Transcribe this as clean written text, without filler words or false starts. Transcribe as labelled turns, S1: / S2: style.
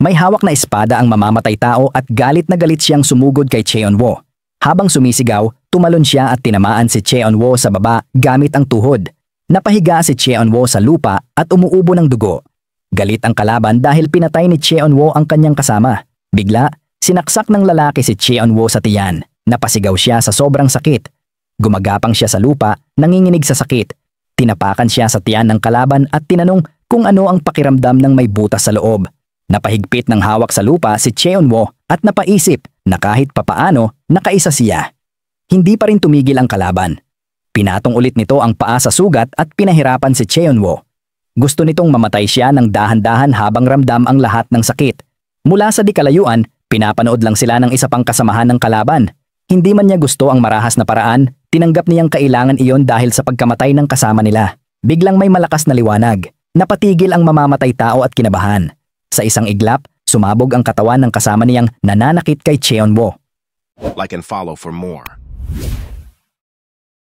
S1: May hawak na espada ang mamamatay tao at galit na galit siyang sumugod kay Cheon-woo. Habang sumisigaw, tumalon siya at tinamaan si Cheon-woo sa baba gamit ang tuhod. Napahiga si Cheon-woo sa lupa at umuubo ng dugo. Galit ang kalaban dahil pinatay ni Cheon-woo ang kanyang kasama. Bigla, sinaksak ng lalaki si Cheon-woo sa tiyan. Napasigaw siya sa sobrang sakit. Gumagapang siya sa lupa, nanginginig sa sakit. Tinapakan siya sa tiyan ng kalaban at tinanong kung ano ang pakiramdam ng may butas sa loob. Napahigpit ng hawak sa lupa si Cheon-woo at napaisip na kahit papaano nakaisa siya. Hindi pa rin tumigil ang kalaban. Pinatong ulit nito ang paa sa sugat at pinahirapan si Cheon-woo. Gusto nitong mamatay siya ng dahan-dahan habang ramdam ang lahat ng sakit. Mula sa di kalayuan, pinapanood lang sila ng isa pang kasamahan ng kalaban. Hindi man niya gusto ang marahas na paraan, tinanggap niyang kailangan iyon dahil sa pagkamatay ng kasama nila. Biglang may malakas na liwanag. Napatigil ang mamamatay tao at kinabahan. Sa isang iglap, sumabog ang katawan ng kasama niyang nananakit kay Cheon-woo.
S2: Like and follow for more.